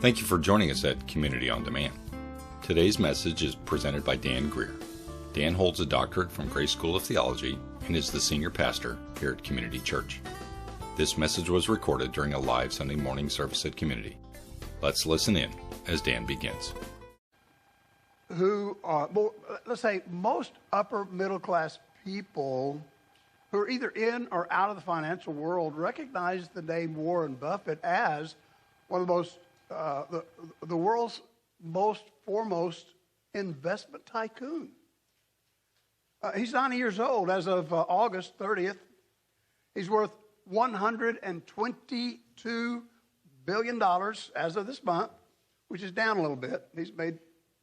Thank you for joining us at Community on Demand. Today's message is presented by Dan Greer. Dan holds a doctorate from Grace School of Theology and is the senior pastor here at Community Church. This message was recorded during a live Sunday morning service at Community. Let's listen in as Dan begins. Who are, let's say, most upper middle class people who are either in or out of the financial world recognize the name Warren Buffett as one of the most, the world's most foremost investment tycoon. He's 90 years old as of August 30th. He's worth $122 billion as of this month, which is down a little bit. He's made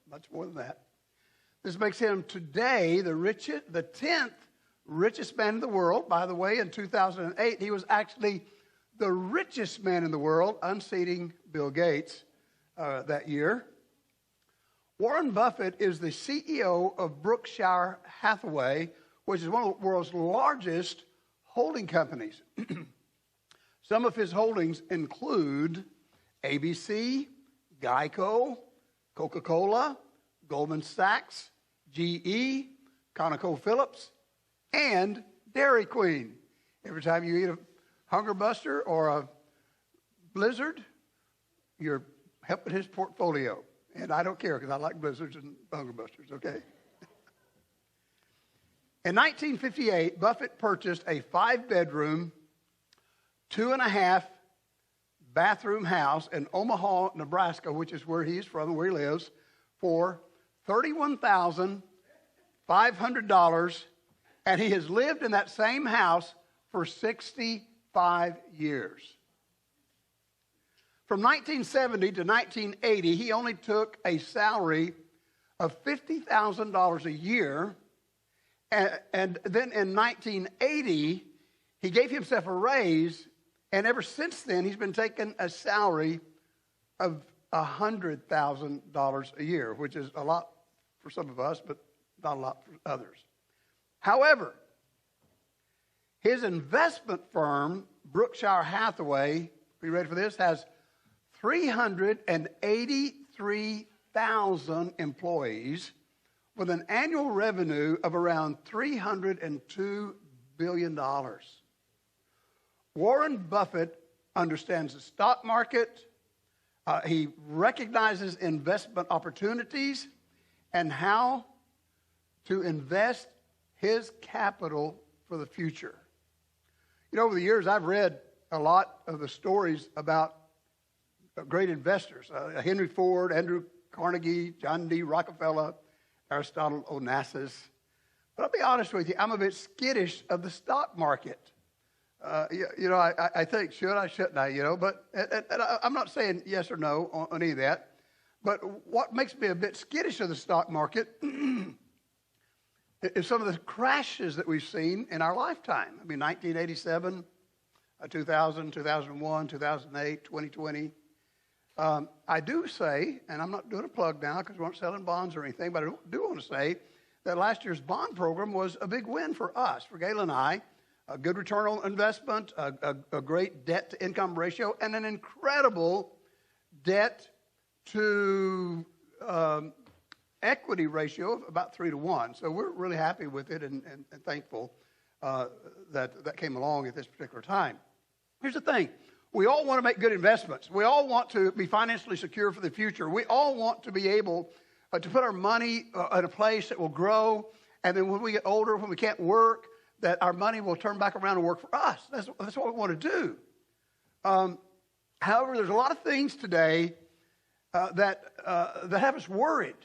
much more than that. This makes him today the 10th richest man in the world. By the way, in 2008, he was actually the richest man in the world, unseating Bill Gates that year. Warren Buffett is the CEO of Berkshire Hathaway, which is one of the world's largest holding companies. Some of his holdings include ABC, Geico, Coca-Cola, Goldman Sachs, GE, ConocoPhillips, and Dairy Queen. Every time you eat a Hunger Buster or a Blizzard, you're helping his portfolio. And I don't care because I like Blizzards and Hunger Busters, okay? In 1958, Buffett purchased a 5-bedroom, 2.5-bathroom house in Omaha, Nebraska, which is where he's from, where he lives, for $31,500, and he has lived in that same house for 65 years. From 1970 to 1980, he only took a salary of $50,000 a year, and then in 1980, he gave himself a raise, and ever since then, he's been taking a salary of $100,000 a year, which is a lot for some of us, but not a lot for others. However, his investment firm, Berkshire Hathaway, are you ready for this, has 383,000 employees with an annual revenue of around $302 billion. Warren Buffett understands the stock market. He recognizes investment opportunities and how to invest his capital for the future. You know, over the years, I've read a lot of the stories about great investors. Henry Ford, Andrew Carnegie, John D. Rockefeller, Aristotle Onassis. But I'll be honest with you, I'm a bit skittish of the stock market. I think, should I, shouldn't I, but and I'm not saying yes or no on any of that. But what makes me a bit skittish of the stock market is some of the crashes that we've seen in our lifetime. I mean, 1987, 2000, 2001, 2008, 2020. I do say, and I'm not doing a plug now because we aren't selling bonds or anything, but I do want to say that last year's bond program was a big win for us, for Gayla and I. A good return on investment, a great debt-to-income ratio, and an incredible debt-to equity ratio of about 3-to-1. So we're really happy with it and thankful that came along at this particular time. Here's the thing. We all want to make good investments. We all want to be financially secure for the future. We all want to be able to put our money in a place that will grow, and then when we get older, when we can't work, that our money will turn back around and work for us. That's what we want to do. However, there's a lot of things today that have us worried.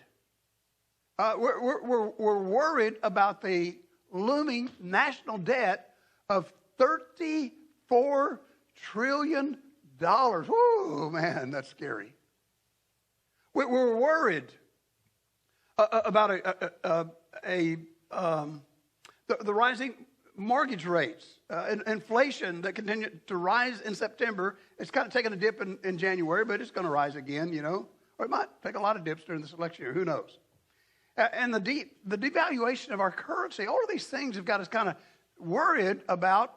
We're worried about the looming national debt of $34 trillion. Whoa, man, that's scary. We're worried about the rising mortgage rates, inflation that continued to rise in September. It's kind of taken a dip in January, but it's going to rise again, Or it might take a lot of dips during this election year. Who knows? And the devaluation of our currency, all of these things have got us kind of worried about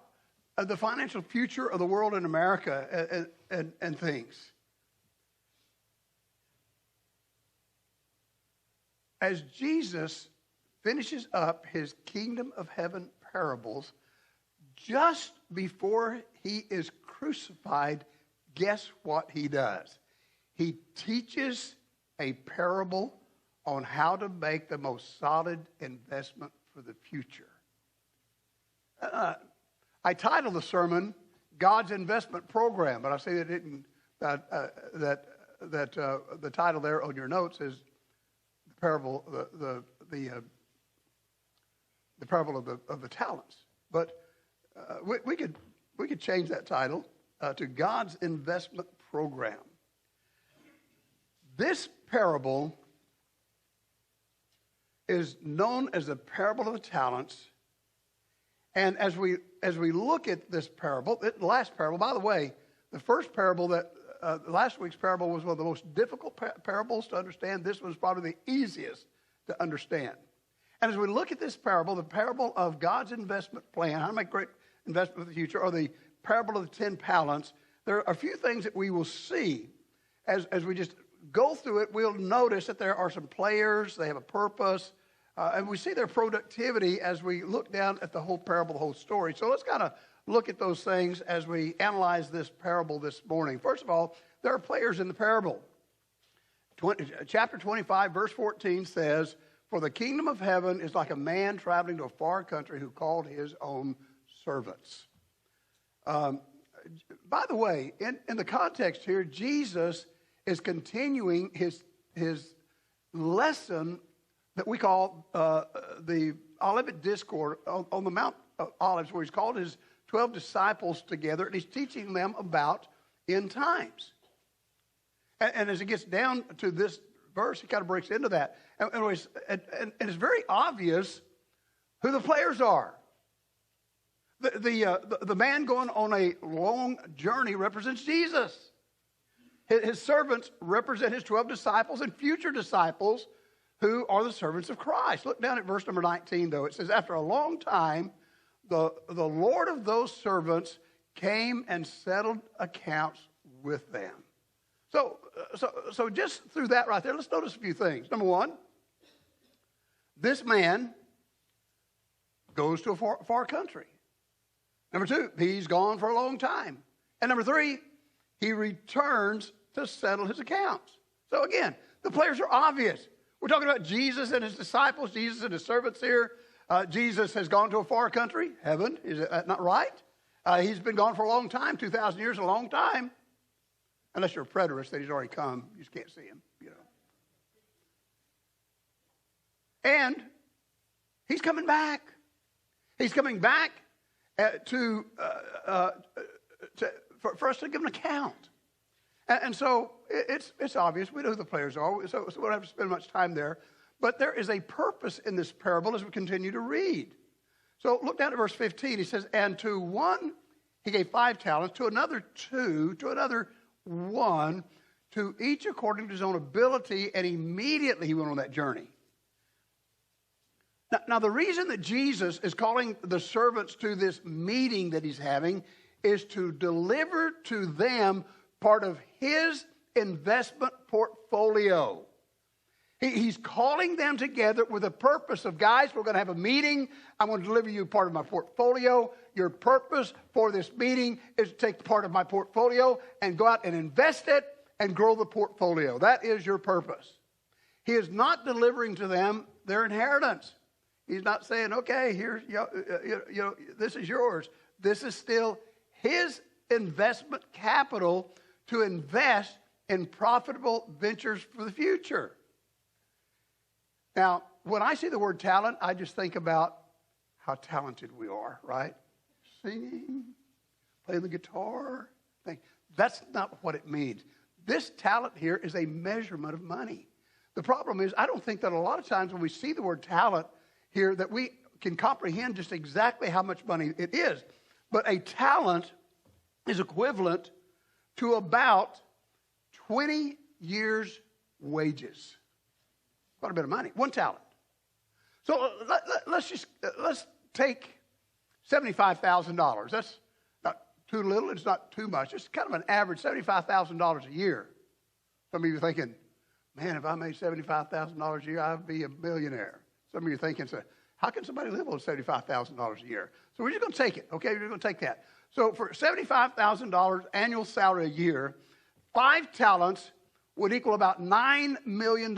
the financial future of the world in America and things. as Jesus finishes up his kingdom of heaven parables, just before he is crucified, guess what he does? He teaches a parable on how to make the most solid investment for the future. I titled the sermon "God's Investment Program," but I say that the title there on your notes is the parable, the parable of the talents. But we could change that title to God's Investment Program. This parable is known as the parable of the talents. And as we look at this parable, the last parable, by the way, the first parable last week's parable was one of the most difficult parables to understand. This was probably the easiest to understand. And as we look at this parable, the parable of God's investment plan, how to make great investment for the future, or the parable of the 10 talents, there are a few things that we will see as we just go through it. We'll notice that there are some players, they have a purpose, and we see their productivity as we look down at the whole parable, the whole story. So let's kind of look at those things as we analyze this parable this morning. First of all, there are players in the parable. Chapter 25, verse 14 says, "For the kingdom of heaven is like a man traveling to a far country who called his own servants." By the way, in the context here, Jesus is continuing his lesson that we call the Olivet Discourse on the Mount of Olives, where he's called his 12 disciples together, and he's teaching them about end times. And as it gets down to this verse, he kind of breaks into that. And it's very obvious who the players are. The man going on a long journey represents Jesus. His servants represent his 12 disciples and future disciples who are the servants of Christ. Look down at verse number 19, though. It says, "After a long time, the Lord of those servants came and settled accounts with them." So just through that right there, let's notice a few things. Number one, this man goes to a far country. Number two, he's gone for a long time. And number three, he returns to settle his accounts. So again, the players are obvious. We're talking about Jesus and his disciples, Jesus and his servants here. Jesus has gone to a far country, heaven. Is that not right? He's been gone for a long time, 2,000 years, a long time. Unless you're a preterist, then he's already come. You just can't see him, And he's coming back. He's coming back for us to give an account. And so it's obvious. We know who the players are, so we don't have to spend much time there. But there is a purpose in this parable as we continue to read. So look down at verse 15. He says, "And to one he gave 5 talents, to another 2, to another 1, to each according to his own ability, and immediately he went on that journey." Now, the reason that Jesus is calling the servants to this meeting that he's having is to deliver to them part of his investment portfolio. He's calling them together with a purpose of, guys, we're going to have a meeting. I'm going to deliver you part of my portfolio. Your purpose for this meeting is to take part of my portfolio and go out and invest it and grow the portfolio. That is your purpose. He is not delivering to them their inheritance. He's not saying, okay, here's, this is yours. This is still his investment capital to invest in profitable ventures for the future. Now, when I see the word talent, I just think about how talented we are, right? Singing, playing the guitar. That's not what it means. This talent here is a measurement of money. The problem is, I don't think that a lot of times when we see the word talent here that we can comprehend just exactly how much money it is. But a talent is equivalent to about 20 years' wages. Quite a bit of money. 1 talent. So let's take $75,000. That's not too little. It's not too much. It's kind of an average $75,000 a year. Some of you are thinking, man, if I made $75,000 a year, I'd be a millionaire. Some of you are thinking, so how can somebody live on $75,000 a year? So we're just going to take it, okay? We're going to take that. So for $75,000 annual salary a year, 5 talents would equal about $9 million.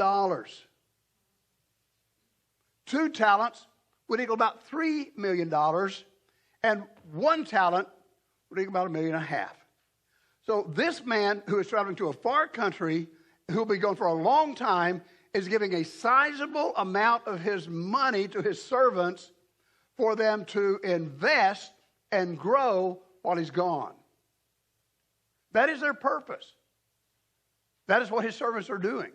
2 talents would equal about $3 million. And 1 talent would equal about $1.5 million. So this man who is traveling to a far country, who will be gone for a long time, is giving a sizable amount of his money to his servants for them to invest and grow while he's gone. That is their purpose. That is what his servants are doing.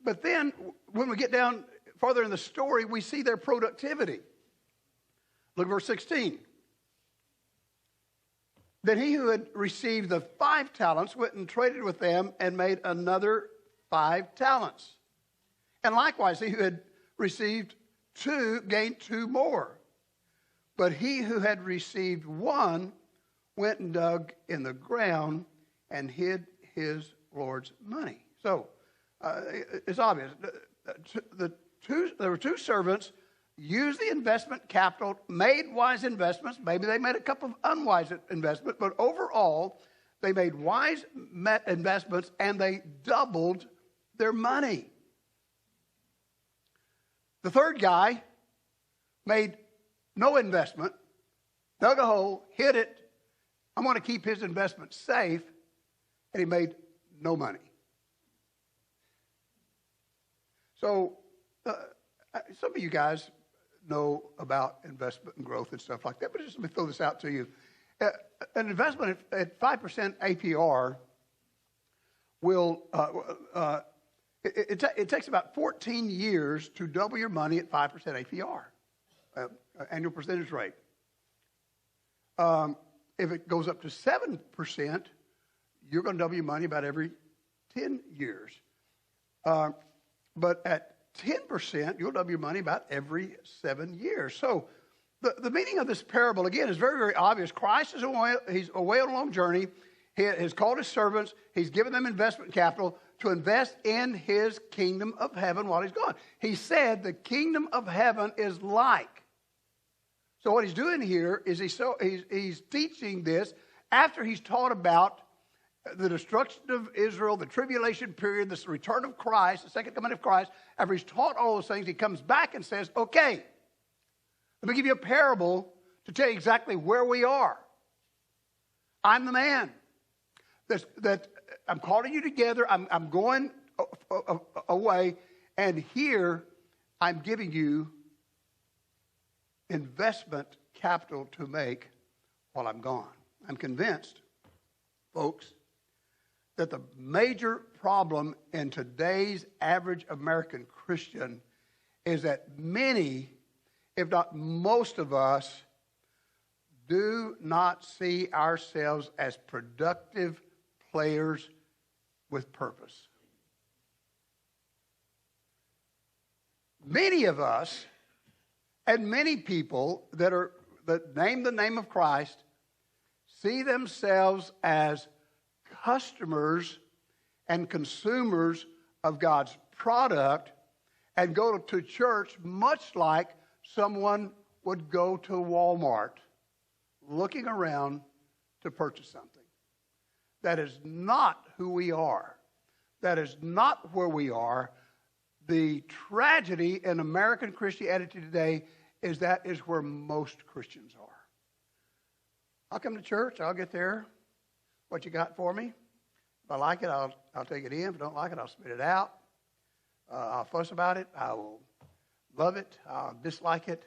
But then, when we get down further in the story, we see their productivity. Look at verse 16. Then he who had received the 5 talents went and traded with them and made another 5 talents. And likewise, he who had received 2 gained 2 more. But he who had received 1 went and dug in the ground and hid his Lord's money. So, it's obvious. There were 2 servants, used the investment capital, made wise investments. Maybe they made a couple of unwise investments, but overall, they made wise investments and they doubled their money. The third guy made no investment, dug a hole, hid it. I'm going to keep his investment safe, and he made no money. So, some of you guys know about investment and growth and stuff like that, but just let me throw this out to you. An investment at 5% APR will, it takes about 14 years to double your money at 5% APR, annual percentage rate. If it goes up to 7%, you're going to double your money about every 10 years. But at 10%, you'll double your money about every 7 years. So the meaning of this parable, again, is very, very obvious. Christ is away, he's away on a long journey. He has called his servants. He's given them investment capital to invest in his kingdom of heaven while he's gone. He said the kingdom of heaven is like. So what he's doing here is he's teaching this after he's taught about the destruction of Israel, the tribulation period, the return of Christ, the second coming of Christ. After he's taught all those things, he comes back and says, okay, let me give you a parable to tell you exactly where we are. I'm the man that I'm calling you together. I'm going away, and here I'm giving you investment capital to make while I'm gone. I'm convinced, folks, that the major problem in today's average American Christian is that many, if not most of us, do not see ourselves as productive players with purpose. Many of us and many people that name the name of Christ see themselves as customers and consumers of God's product and go to church much like someone would go to Walmart looking around to purchase something. That is not who we are. That is not where we are. The tragedy in American Christianity today is that is where most Christians are. I'll come to church. I'll get there. What you got for me? If I like it, I'll take it in. If I don't like it, I'll spit it out. I'll fuss about it. I will love it. I'll dislike it.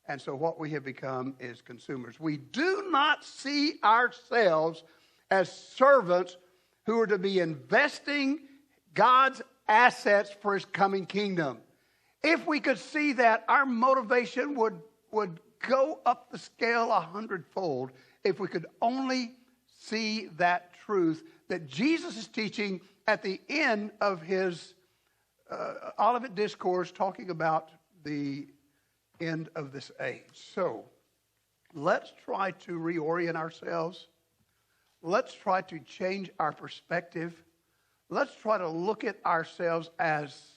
And so what we have become is consumers. We do not see ourselves as servants who are to be investing God's assets for his coming kingdom. If we could see that, our motivation would go up the scale 100-fold if we could only see that truth that Jesus is teaching at the end of his Olivet Discourse, talking about the end of this age. So let's try to reorient ourselves. Let's try to change our perspective. let's try to look at ourselves as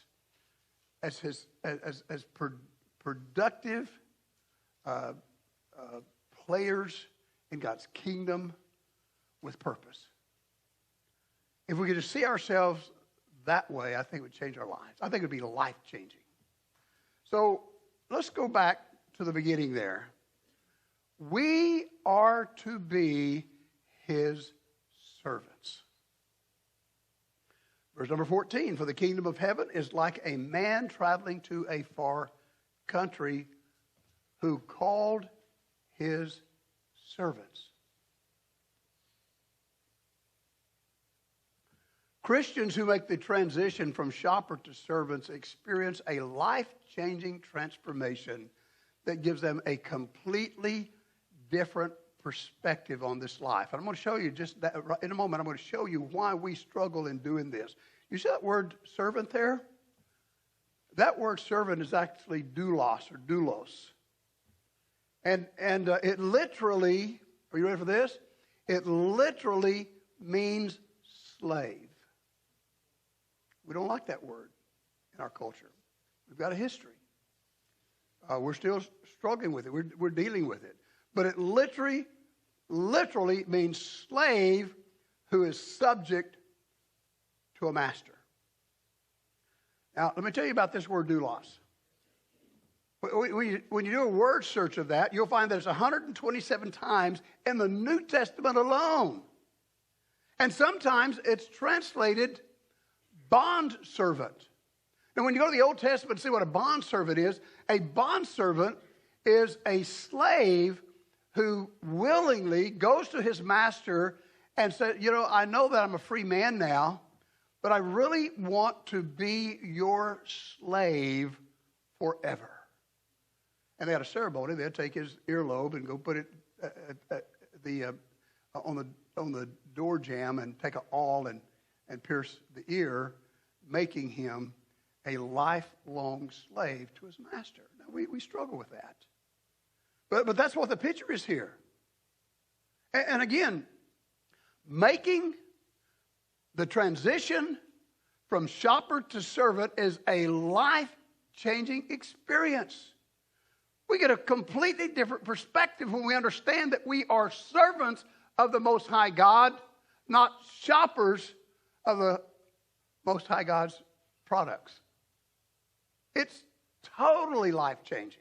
productive players in God's kingdom with purpose. If we could just see ourselves that way, I think it would change our lives. I think it would be life-changing. So let's go back to the beginning there. We are to be his servants. Verse number 14, for the kingdom of heaven is like a man traveling to a far country who called his servants. Christians who make the transition from shopper to servants experience a life-changing transformation that gives them a completely different perspective on this life. And I'm going to show you just that in a moment. I'm going to show you why we struggle in doing this. You see that word servant there? That word servant is actually doulos or doulos. And it literally, are you ready for this? It literally means slave. We don't like that word in our culture. We've got a history. We're still struggling with it. We're dealing with it. But it literally means slave who is subject to a master. Now, let me tell you about this word doulos. When you do a word search of that, you'll find that it's 127 times in the New Testament alone. And sometimes it's translated bond servant. Now, when you go to the Old Testament and see what a bondservant is a slave who willingly goes to his master and says, I know that I'm a free man now, but I really want to be your slave forever. And they had a ceremony. They'd take his earlobe and go put it on the door jamb and take an awl and pierce the ear, making him a lifelong slave to his master. Now, we struggle with that. But that's what the picture is here. And again, making the transition from shopper to servant is a life-changing experience. We get a completely different perspective when we understand that we are servants of the Most High God, not shoppers of the Most High God's products. It's totally life-changing.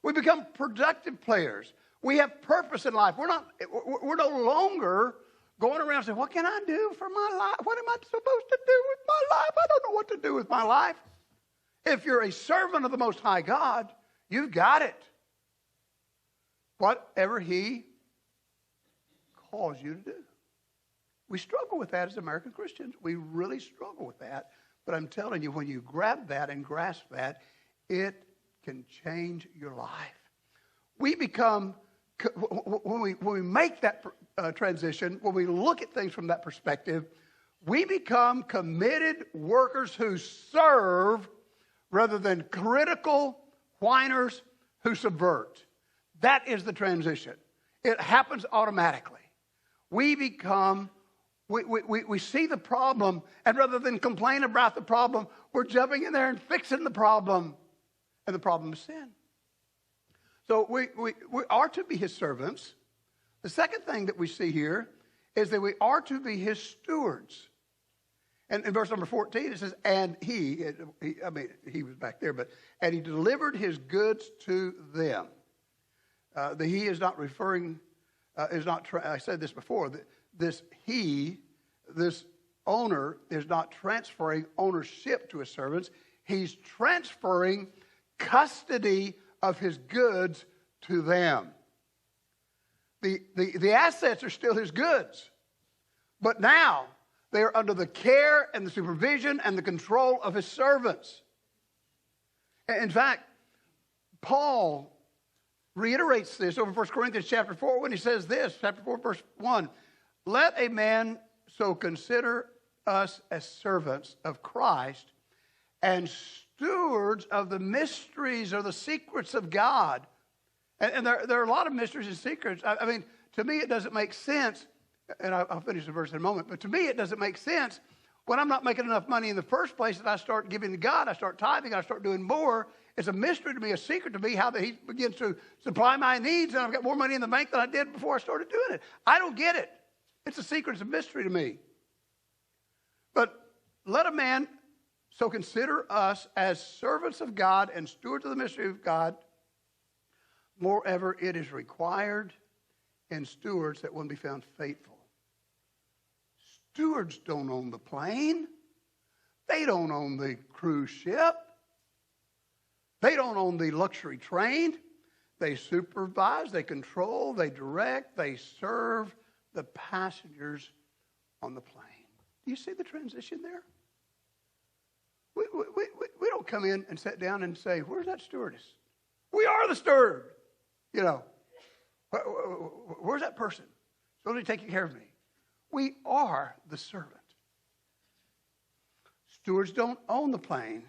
We become productive players. We have purpose in life. We're no longer going around saying, what can I do for my life? What am I supposed to do with my life? I don't know what to do with my life. If you're a servant of the Most High God, you've got it. Whatever he calls you to do. We struggle with that as American Christians. We really struggle with that. But I'm telling you, when you grab that and grasp that, it can change your life. We become, when we make that transition, when we look at things from that perspective, we become committed workers who serve rather than critical whiners who subvert. That is the transition. It happens automatically. We become, we see the problem, and rather than complain about the problem, we're jumping in there and fixing the problem. And the problem is sin. So we are to be his servants. The second thing that we see here is that we are to be his stewards. And in verse number 14, it says, and he was back there, and he delivered his goods to them. The he is not referring, I said this before, this owner is not transferring ownership to his servants. He's transferring custody of his goods to them. The assets are still his goods, but now they are under the care and the supervision and the control of his servants. In fact, Paul reiterates this over 1 Corinthians chapter 4 when he says this, chapter 4, verse 1, let a man so consider us as servants of Christ and stewards of the mysteries or the secrets of God. And there are a lot of mysteries and secrets. I mean, to me it doesn't make sense, and I'll finish the verse in a moment, but to me it doesn't make sense when I'm not making enough money in the first place and I start giving to God, I start tithing, I start doing more, it's a mystery to me, a secret to me, how that he begins to supply my needs, and I've got more money in the bank than I did before I started doing it. I don't get it. It's a secret, it's a mystery to me. But let a man so consider us as servants of God and stewards of the mystery of God. Moreover, it is required in stewards that one be found faithful. Stewards don't own the plane. They don't own the cruise ship. They don't own the luxury train. They supervise, they control, they direct, they serve the passengers on the plane. Do you see the transition there? We don't come in and sit down and say, where's that stewardess? We are the steward. You know, where's that person? Supposed to be taking care of me. We are the servant. Stewards don't own the plane.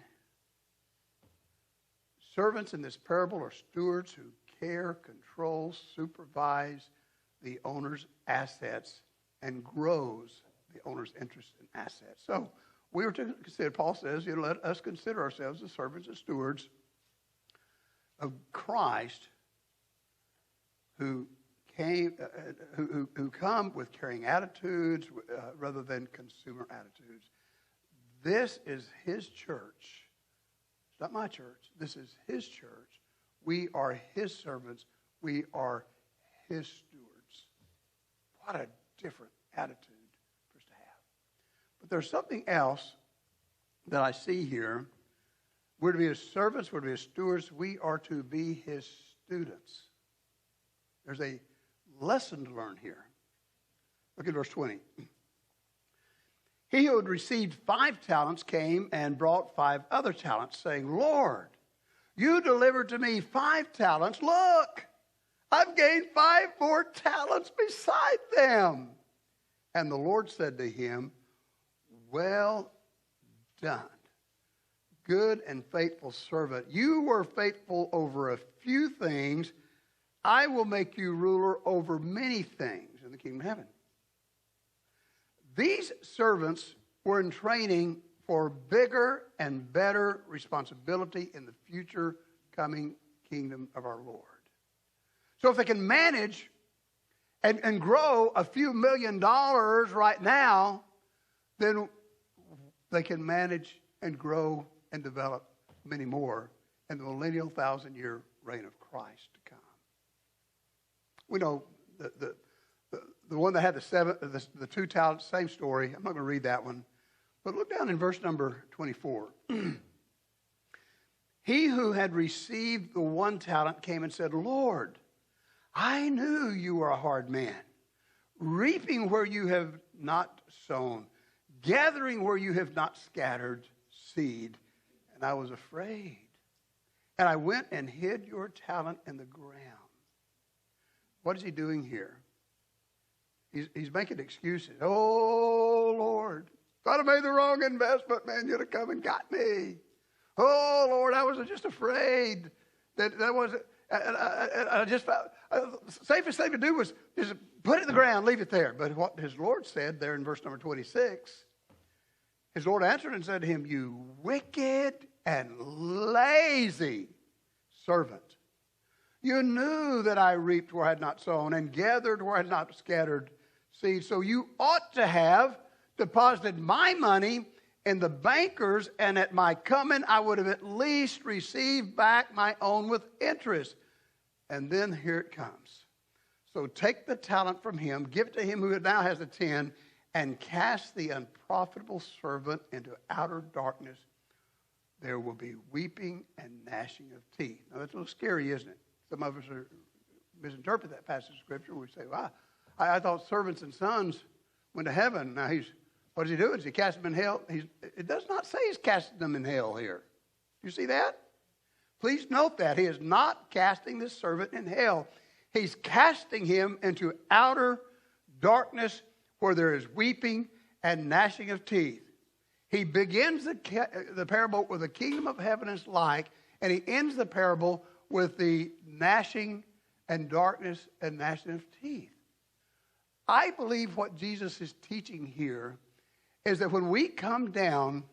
Servants in this parable are stewards who care, control, supervise the owner's assets and grows the owner's interest in assets. So we are to consider, Paul says, let us consider ourselves as servants and stewards of Christ who come with caring attitudes rather than consumer attitudes. This is his church. It's not my church. This is his church. We are his servants. We are his stewards. What a different attitude for us to have. But there's something else that I see here. We're to be his servants. We're to be his stewards. We are to be his students. There's a lesson to learn here. Look at verse 20. He who had received 5 talents came and brought 5 other talents, saying, Lord, you delivered to me 5 talents. Look, I've gained 5 more talents beside them. And the Lord said to him, well done, good and faithful servant. You were faithful over a few things. I will make you ruler over many things in the kingdom of heaven. These servants were in training for bigger and better responsibility in the future coming kingdom of our Lord. So if they can manage and grow a few $1 million right now, then they can manage and grow and develop many more in the millennial 1,000-year reign of Christ to come. We know the one that had the 2 talents, same story. I'm not going to read that one. But look down in verse number 24. He who had received the 1 talent came and said, Lord, I knew you were a hard man, reaping where you have not sown, gathering where you have not scattered seed. And I was afraid. And I went and hid your talent in the ground. What is he doing here? He's making excuses. Oh, Lord, if I'd have made the wrong investment, man, you'd have come and got me. Oh, Lord, I was just afraid that was. I just felt the safest thing to do was just put it in the ground, leave it there. But what his Lord said there in verse number 26, his Lord answered and said to him, you wicked and lazy servant. You knew that I reaped where I had not sown and gathered where I had not scattered seed. So you ought to have deposited my money in the bankers, and at my coming I would have at least received back my own with interest. And then here it comes. So take the talent from him, give it to him who now has the 10, and cast the unprofitable servant into outer darkness. There will be weeping and gnashing of teeth. Now that's a little scary, isn't it? Some of us misinterpret that passage of Scripture. We say, well, I thought servants and sons went to heaven. Now, what does he do? Does he cast them in hell? It does not say he's casting them in hell here. You see that? Please note that. He is not casting this servant in hell. He's casting him into outer darkness where there is weeping and gnashing of teeth. He begins the parable with the kingdom of heaven is like, and he ends the parable with the gnashing and darkness and gnashing of teeth. I believe what Jesus is teaching here is that when we come down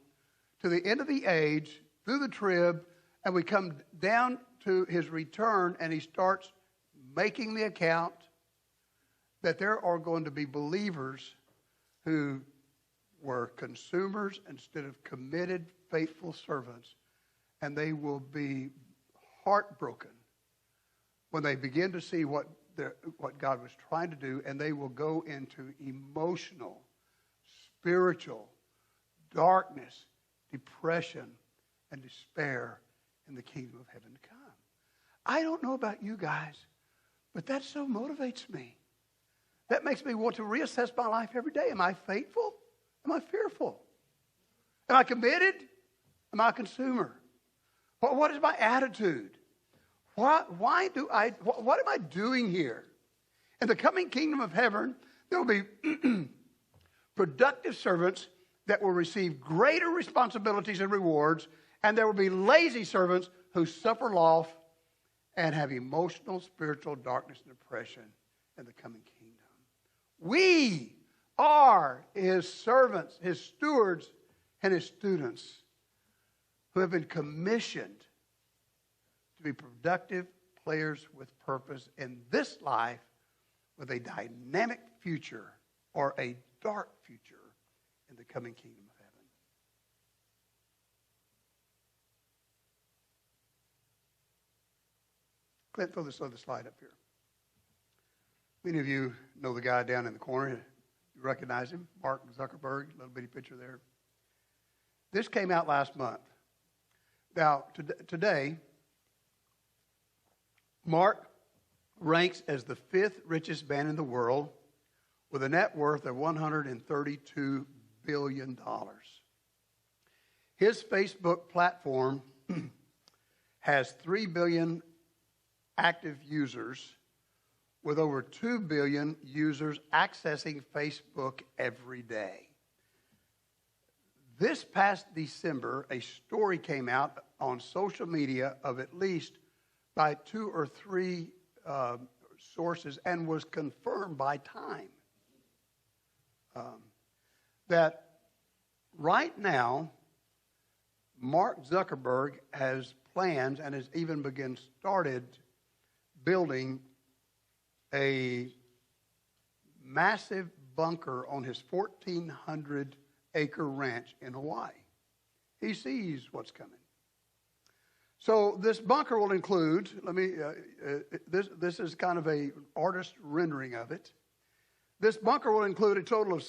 to the end of the age, through the trib, and we come down to his return, and he starts making the account, that there are going to be believers who were consumers instead of committed, faithful servants, and they will be heartbroken when they begin to see what God was trying to do, and they will go into emotional, spiritual darkness, depression, and despair in the kingdom of heaven to come. I don't know about you guys, but that so motivates me. That makes me want to reassess my life every day. Am I faithful? Am I fearful? Am I committed? Am I a consumer? What is my attitude? What am I doing here? In the coming kingdom of heaven, there will be productive servants that will receive greater responsibilities and rewards, and there will be lazy servants who suffer loss and have emotional, spiritual darkness and depression in the coming kingdom. We are his servants, his stewards, and his students who have been commissioned to be productive players with purpose in this life with a dynamic future or a dark future in the coming kingdom of heaven. Clint, throw this other slide up here. Many of you know the guy down in the corner. You recognize him, Mark Zuckerberg, little bitty picture there. This came out last month. Now, today, Mark ranks as the 5th richest man in the world with a net worth of $132 billion. His Facebook platform has 3 billion active users, with over 2 billion users accessing Facebook every day. This past December, a story came out on social media of at least by 2 or 3 sources and was confirmed by Time. That right now, Mark Zuckerberg has plans and has even started building a massive bunker on his 1,400-acre ranch in Hawaii. He sees what's coming. So this bunker will include, this is kind of an artist rendering of it. This bunker will include a total of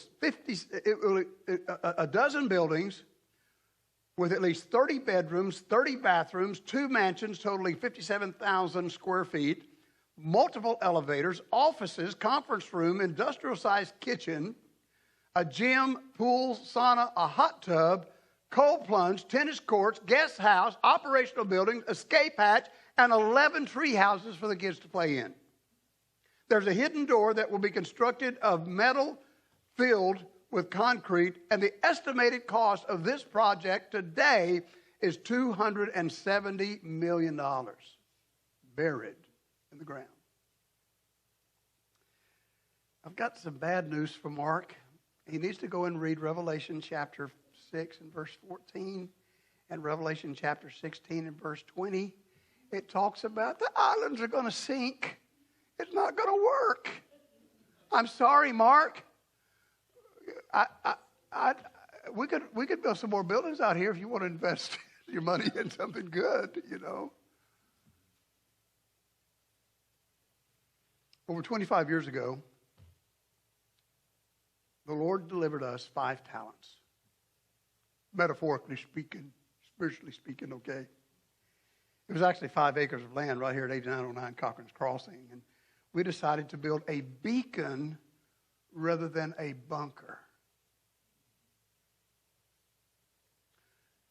a dozen buildings with at least 30 bedrooms, 30 bathrooms, 2 mansions totaling 57,000 square feet, multiple elevators, offices, conference room, industrial-sized kitchen, a gym, pool, sauna, a hot tub, cold plunge, tennis courts, guest house, operational buildings, escape hatch, and 11 tree houses for the kids to play in. There's a hidden door that will be constructed of metal filled with concrete, and the estimated cost of this project today is $270 million buried in the ground. I've got some bad news for Mark. He needs to go and read Revelation chapter 6 and verse 14 and Revelation chapter 16 and verse 20. It talks about the islands are going to sink. It's not going to work. I'm sorry, Mark. We could build some more buildings out here if you want to invest your money in something good, you know. Over 25 years ago, the Lord delivered us 5 talents. Metaphorically speaking, spiritually speaking, okay. It was actually 5 acres of land right here at 8909 Cochran's Crossing. And we decided to build a beacon rather than a bunker.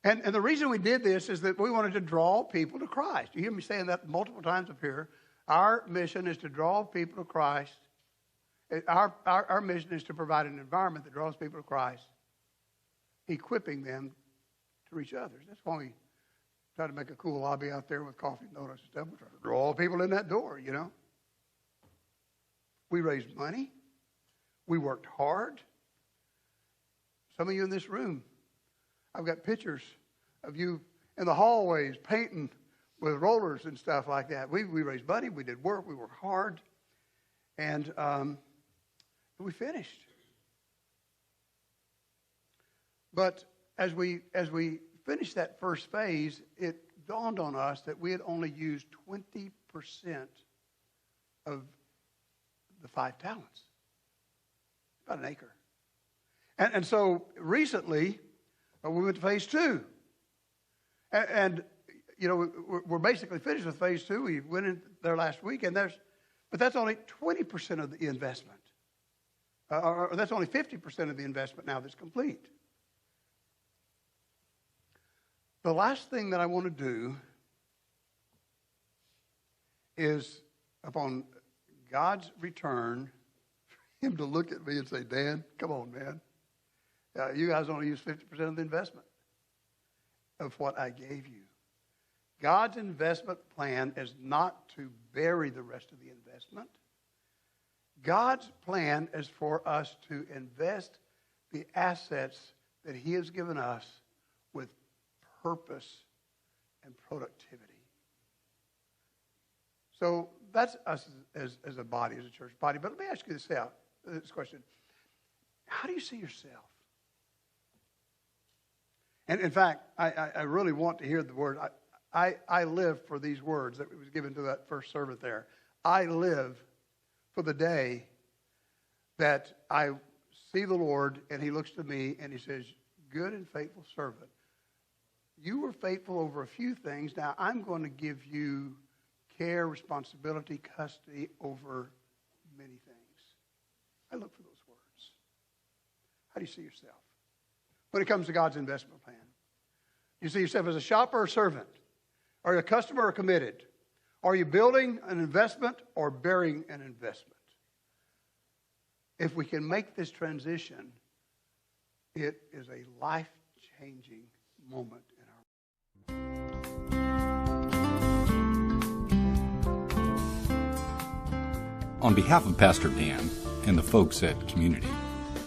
And the reason we did this is that we wanted to draw people to Christ. You hear me saying that multiple times up here. Our mission is to draw people to Christ. Our mission is to provide an environment that draws people to Christ, equipping them to reach others. That's why we try to make a cool lobby out there with coffee and donuts and stuff. We try to draw people in that door, you know. We raised money. We worked hard Some of you in this room, I've got pictures of you in the hallways painting with rollers and stuff like that. We raised money, we did work, we worked hard, and we finished. But as we finished that first phase, it dawned on us that we had only used 20% of the 5 talents, about an acre. And so recently, we went to phase 2. And you know, we're basically finished with phase 2. We went in there last week, but that's only 20% of the investment. Or that's only 50% of the investment now that's complete. The last thing that I want to do is, upon God's return, for him to look at me and say, Dan, come on, man. You guys only use 50% of the investment of what I gave you. God's investment plan is not to bury the rest of the investment. God's plan is for us to invest the assets that he has given us with purpose and productivity. So that's us as a body, as a church body. But let me ask you this question. How do you see yourself? And in fact, I really want to hear the word. I live for these words that was given to that first servant there. I live for the day that I see the Lord and he looks to me and he says, good and faithful servant. You were faithful over a few things. Now I'm going to give you care, responsibility, custody over many things. I look for those words. How do you see yourself when it comes to God's investment plan? You see yourself as a shopper or servant? Are you a customer or committed? Are you building an investment or bearing an investment? If we can make this transition, it is a life-changing moment in our. On behalf of Pastor Dan and the folks at Community,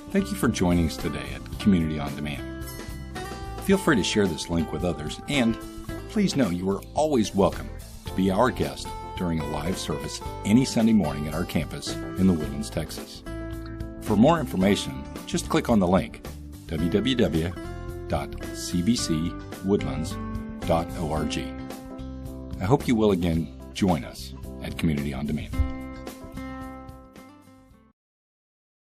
thank you for joining us today at Community on Demand. Feel free to share this link with others, and please know you are always welcome to be our guest during a live service any Sunday morning at our campus in the Woodlands, Texas. For more information, just click on the link www.cbcwoodlands.org. I hope you will again join us at Community on Demand.